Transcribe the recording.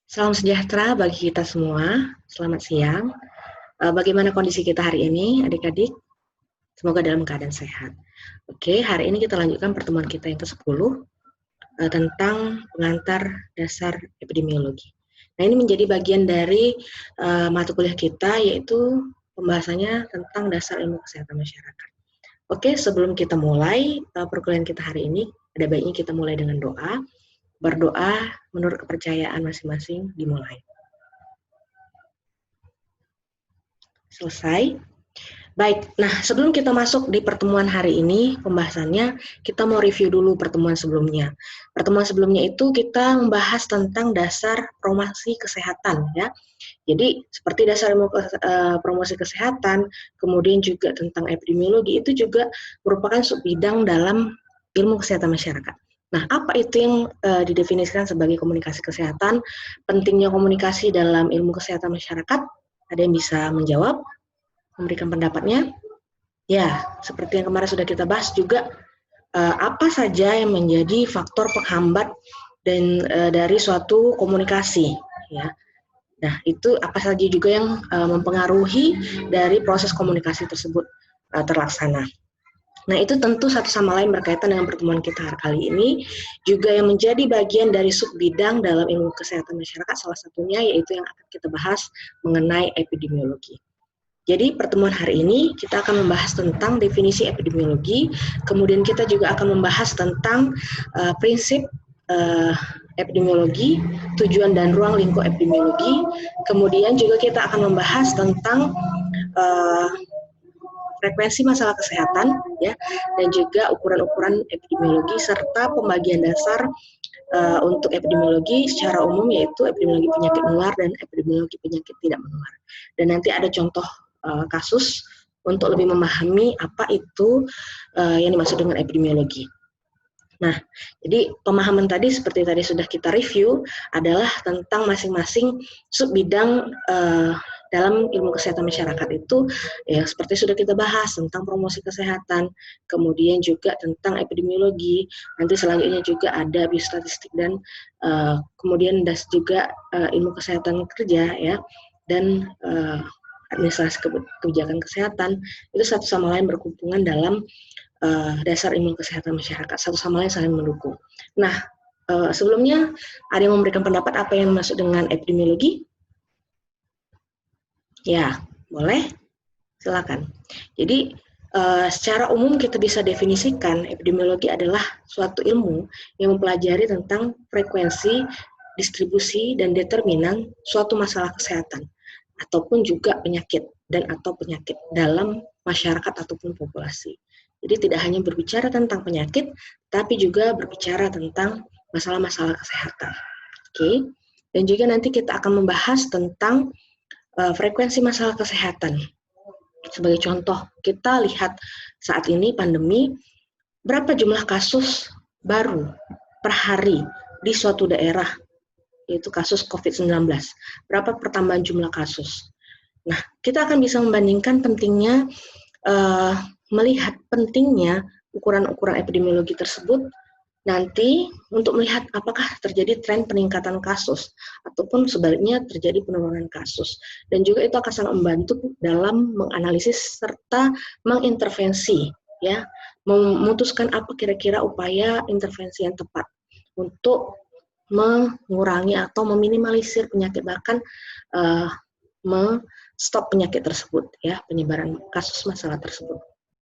Salam sejahtera bagi kita semua. Selamat siang. Bagaimana kondisi kita hari ini, adik-adik? Semoga dalam keadaan sehat. Oke, hari ini kita lanjutkan pertemuan kita yang ke-10 tentang pengantar dasar epidemiologi. Nah, ini menjadi bagian dari mata kuliah kita, yaitu pembahasannya tentang dasar ilmu kesehatan masyarakat. Oke, sebelum kita mulai perkuliahan kita hari ini, ada baiknya kita mulai dengan doa. Berdoa menurut kepercayaan masing-masing dimulai. Selesai. Baik, nah sebelum kita masuk di pertemuan hari ini, pembahasannya, kita mau review dulu pertemuan sebelumnya. Pertemuan sebelumnya itu kita membahas tentang dasar promosi kesehatan, ya. Jadi, seperti dasar ilmu promosi kesehatan, kemudian juga tentang epidemiologi, itu juga merupakan subbidang dalam ilmu kesehatan masyarakat. Nah, apa itu yang didefinisikan sebagai komunikasi kesehatan? Pentingnya komunikasi dalam ilmu kesehatan masyarakat? Ada yang bisa menjawab? Memberikan pendapatnya? Ya, seperti yang kemarin sudah kita bahas juga, apa saja yang menjadi faktor penghambat dan dari suatu komunikasi, ya. Nah, itu apa saja juga yang mempengaruhi dari proses komunikasi tersebut terlaksana. Nah, itu tentu satu sama lain berkaitan dengan pertemuan kita kali ini, juga yang menjadi bagian dari subbidang dalam ilmu kesehatan masyarakat, salah satunya yaitu yang akan kita bahas mengenai epidemiologi. Jadi pertemuan hari ini kita akan membahas tentang definisi epidemiologi, kemudian kita juga akan membahas tentang prinsip epidemiologi, tujuan dan ruang lingkup epidemiologi, kemudian juga kita akan membahas tentang frekuensi masalah kesehatan, ya, dan juga ukuran-ukuran epidemiologi serta pembagian dasar untuk epidemiologi secara umum, yaitu epidemiologi penyakit menular dan epidemiologi penyakit tidak menular. Dan nanti ada contoh kasus untuk lebih memahami apa itu yang dimaksud dengan epidemiologi. Nah, jadi pemahaman tadi seperti tadi sudah kita review adalah tentang masing-masing subbidang dalam ilmu kesehatan masyarakat itu, ya seperti sudah kita bahas tentang promosi kesehatan, kemudian juga tentang epidemiologi, nanti selanjutnya juga ada biostatistik dan kemudian juga ilmu kesehatan kerja, ya, dan administrasi kebijakan kesehatan, itu satu sama lain berhubungan dalam dasar ilmu kesehatan masyarakat, satu sama lain saling mendukung. Nah, sebelumnya ada yang memberikan pendapat apa yang masuk dengan epidemiologi? Ya, boleh, silakan. Jadi, secara umum kita bisa definisikan epidemiologi adalah suatu ilmu yang mempelajari tentang frekuensi, distribusi, dan determinan suatu masalah kesehatan, ataupun juga penyakit dan atau penyakit dalam masyarakat ataupun populasi. Jadi tidak hanya berbicara tentang penyakit, tapi juga berbicara tentang masalah-masalah kesehatan. Oke, dan juga nanti kita akan membahas tentang frekuensi masalah kesehatan. Sebagai contoh, kita lihat saat ini pandemi, berapa jumlah kasus baru per hari di suatu daerah, yaitu kasus COVID-19. Berapa pertambahan jumlah kasus. Nah, kita akan bisa membandingkan pentingnya, melihat pentingnya ukuran-ukuran epidemiologi tersebut nanti untuk melihat apakah terjadi tren peningkatan kasus ataupun sebaliknya terjadi penurunan kasus, dan juga itu akan sangat membantu dalam menganalisis serta mengintervensi, ya, memutuskan apa kira-kira upaya intervensi yang tepat untuk mengurangi atau meminimalisir penyakit, bahkan stop penyakit tersebut, ya, penyebaran kasus masalah tersebut.